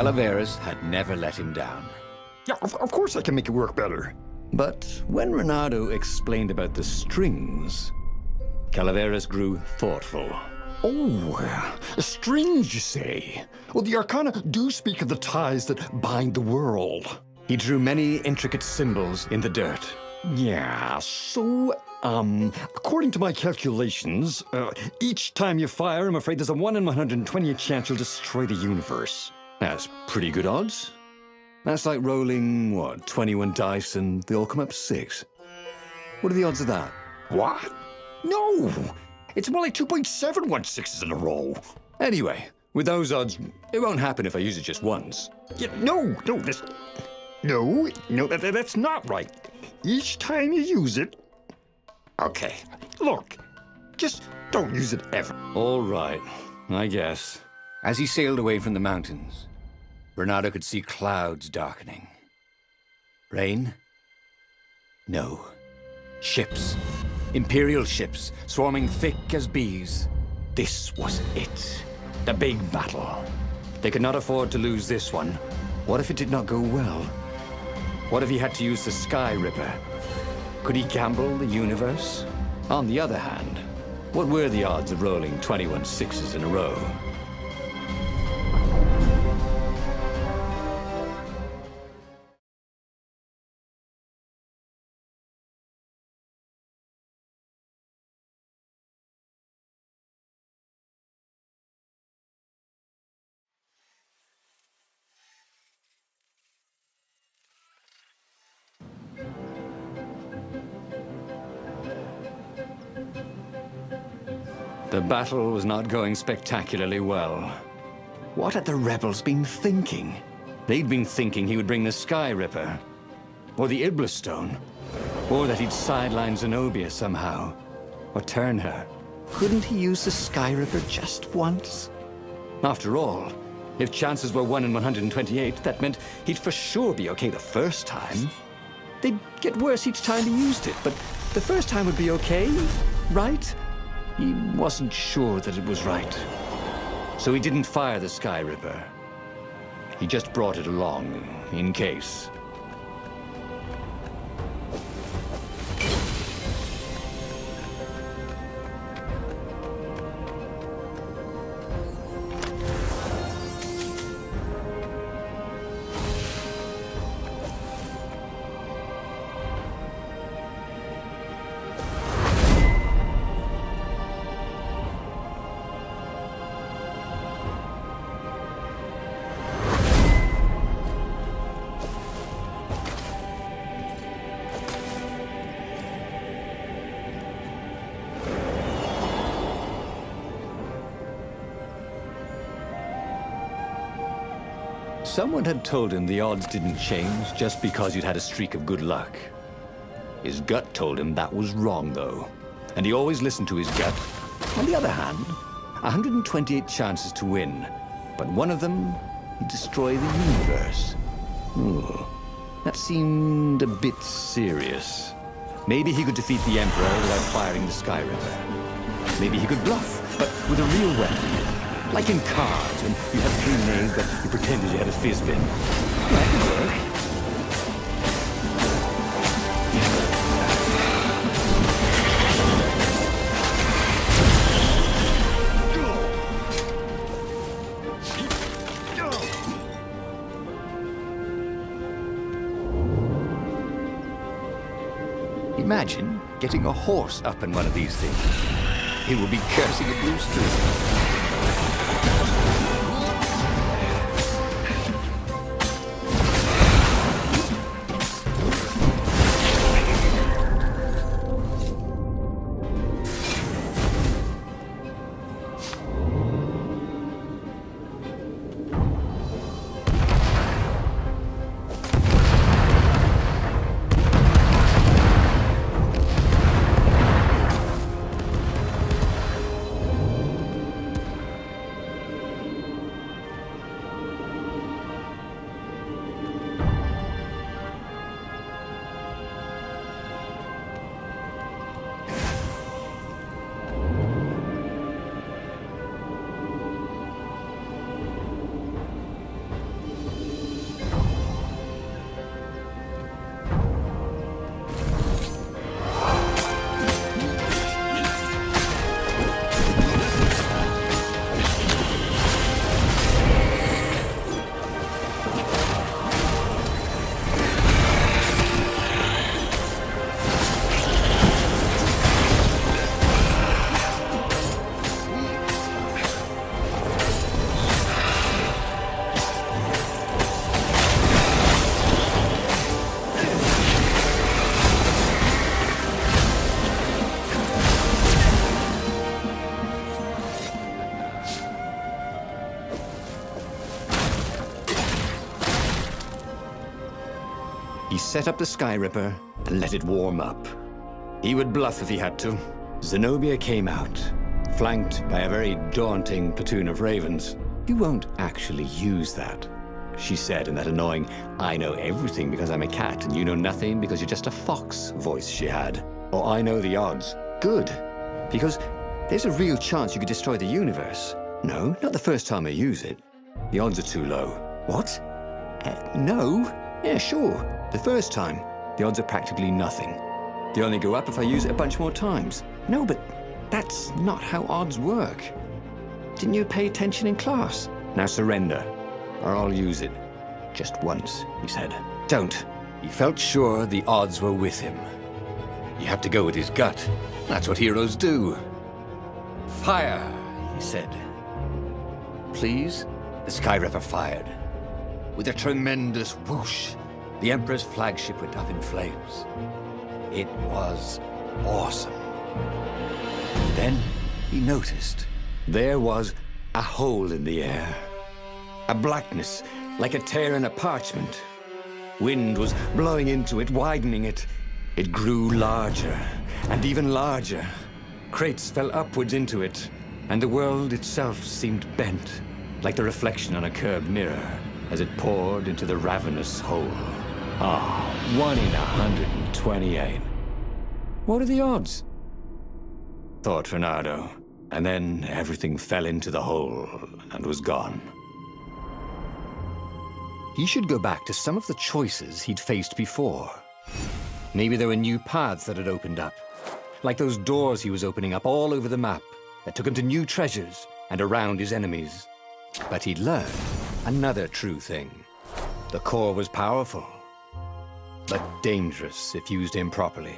Calaveras had never let him down. Yeah, of course I can make it work better. But when Renato explained about the strings, Calaveras grew thoughtful. Oh, strings, you say? Well, the Arcana do speak of the ties that bind the world. He drew many intricate symbols in the dirt. Yeah, so, according to my calculations, each time you fire, I'm afraid there's a 1 in 128 chance you'll destroy the universe. That's pretty good odds. That's like rolling, 21 dice and they all come up 6. What are the odds of that? What? No! It's more like 2.716s in a row. Anyway, with those odds, it won't happen if I use it just once. Yeah, no, that's not right. Each time you use it... Okay, look, just don't use it ever. All right, I guess. As he sailed away from the mountains, Renato could see clouds darkening. Rain? No. Ships. Imperial ships, swarming thick as bees. This was it. The big battle. They could not afford to lose this one. What if it did not go well? What if he had to use the skyripper? Could he gamble the universe? On the other hand, what were the odds of rolling 21 6s in a row? The battle was not going spectacularly well. What had the rebels been thinking? They'd been thinking he would bring the skyripper, or the Iblis stone, or that he'd sideline Zenobia somehow, or turn her. Couldn't he use the skyripper just once? After all, if chances were 1 in 128, that meant he'd for sure be okay the first time. They'd get worse each time he used it, but the first time would be okay, right? He wasn't sure that it was right. So he didn't fire the skyripper. He just brought it along, in case. Someone had told him the odds didn't change just because you'd had a streak of good luck. His gut told him that was wrong, though. And he always listened to his gut. On the other hand, 128 chances to win. But one of them, he'd destroy the universe. Ooh, that seemed a bit serious. Maybe he could defeat the Emperor without firing the skyripper. Maybe he could bluff, but with a real weapon. Like in cards, when you had 3 names, but you pretended you had a fizz-bin. That could work. Imagine getting a horse up in one of these things. He would be cursing a blue streak. He set up the skyripper and let it warm up. He would bluff if he had to. Zenobia came out, flanked by a very daunting platoon of ravens. "You won't actually use that," she said in that annoying, "I know everything because I'm a cat and you know nothing because you're just a fox" voice she had. "Oh, I know the odds." "Good, because there's a real chance you could destroy the universe." "No, not the first time I use it. The odds are too low." "What? No? Yeah, sure. The first time, the odds are practically nothing. They only go up if I use it a bunch more times." "No, but that's not how odds work. Didn't you pay attention in class?" "Now surrender, or I'll use it. Just once," he said. "Don't." He felt sure the odds were with him. He had to go with his gut. That's what heroes do. "Fire," he said. "Please?" The skyripper fired. With a tremendous whoosh, the Emperor's flagship went up in flames. It was awesome. Then he noticed there was a hole in the air. A blackness, like a tear in a parchment. Wind was blowing into it, widening it. It grew larger and even larger. Crates fell upwards into it, and the world itself seemed bent, like the reflection on a curved mirror, as it poured into the ravenous hole. 1 in 128. What are the odds? Thought Fernando, and then everything fell into the hole and was gone. He should go back to some of the choices he'd faced before. Maybe there were new paths that had opened up, like those doors he was opening up all over the map that took him to new treasures and around his enemies. But he'd learned another true thing. The core was powerful, but dangerous if used improperly.